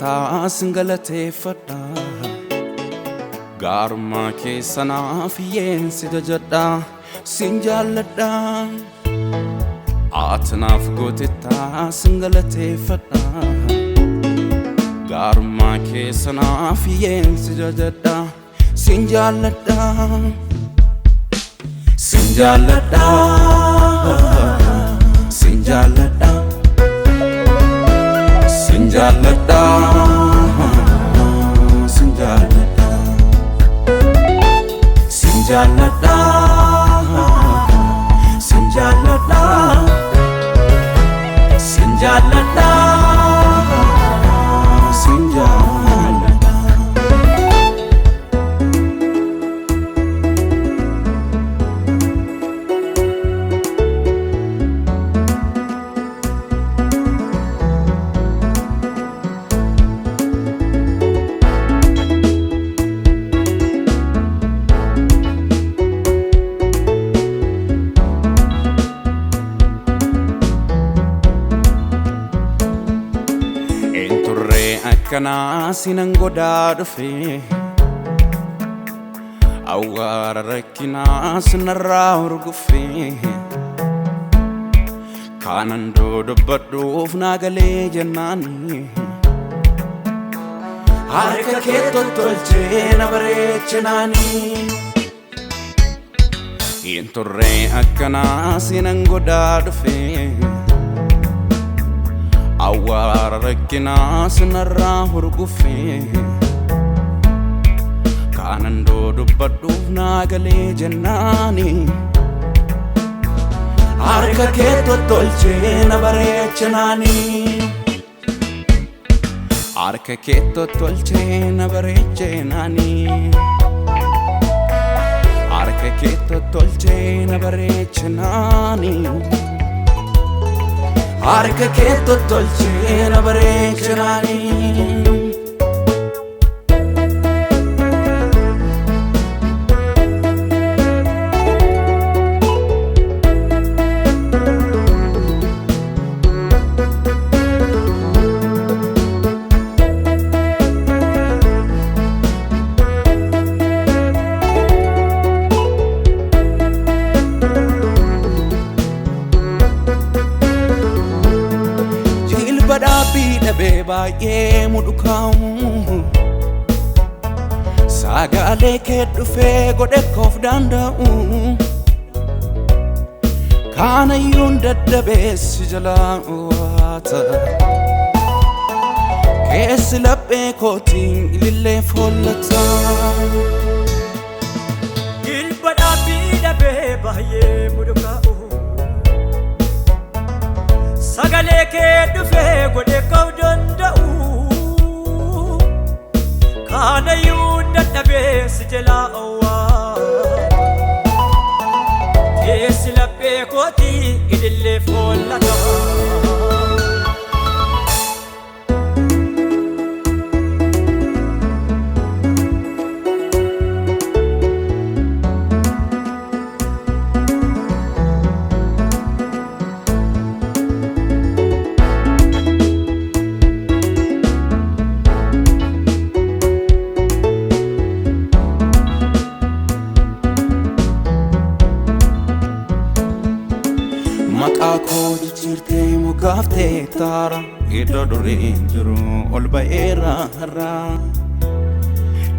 kottaa singalateeffadha gaarummaa keessanaaf yeensi jajadha sin jaalladha aatnaaf gootettaa singalateeffadha gaarummaa keessanaaf yeensi jajadha sin jaalladha sin jaalladha sin jaalladha sin jaalladha sin jaalladha sin jaalladha sin jaalladha sin jaalladha sin jaalladha Kana sinan godaa dhufe awwaara rakkinaa sinarraa hurgufe kaanan dubbadhuuf naagalee jennaani harka kee tottolchee na bareechinaani hin turre akkanaa sinan godaa dhufe awwaara rakkinaa sinarraa hurgufe kaanan dubbadhuuf naagalee jennaani harka kee tottolchee na bareechinaani harka kee tottolchee na bareechinaani harka kee tottolchee na bareechinaani harka kee tottolchee na bareechinaani Dhaabbii baay'ee mudhukaamu sagaalee kee dhufee godhe koof danda'u kaanayyuun daddabeessi jalaa waata keessi laphee kootiin ilillee follata jilba dhaabbii dhabee baay'ee mudhukaamu sagalee kee dhufee godhe koof danda'u kaanayyuun dadhabeessi jalaa waata keessi laphee kootii ilillee follata maqaa koo jijjiirtee mogaaftee taara iddoo duriin jiru ol ba'eera har'a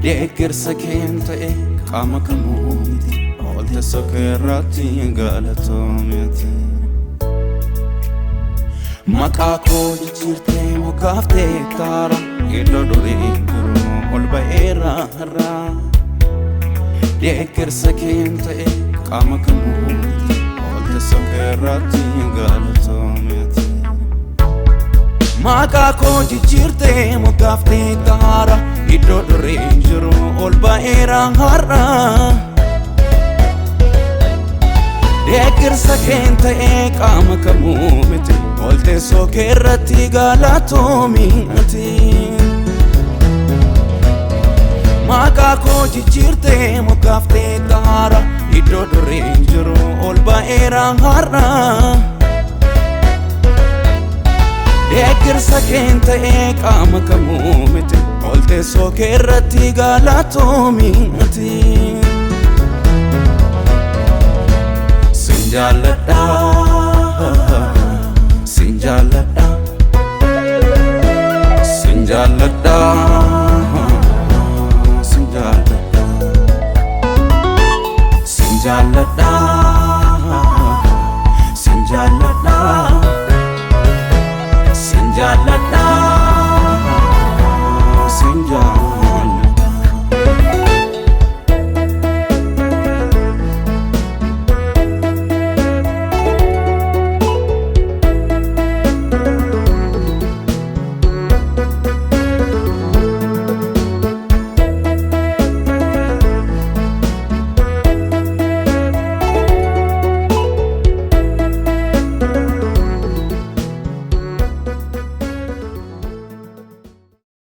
deeggarsa kee ta'e qaama kamuu miti oolte sokeerratti galatoomiti maqaa koo jijjiirtee mogaaftee taara iddoo duriin jiru ol ba'eera har'a deeggarsa kee ta'e qaama kamuu miti sokeerratti galatoomiti maqaa koo jijjiirtee mogaaftee taara iddoo duriin jiru ol ba'eera har'a deeggarsa kee ta'e qaama kamuu miti oolte sokeerratti galatoomiti maqaa koo jijjiirtee mogaaftee taara iddoo duriin jiru ol ba'eera har'a deeggarsa keen ta'ee qaama kamuu miti ol teessoo kee irratti galatoomiti sin jaalladha sin jaalladha sin jaalladha sin jaalladha sin jaalladha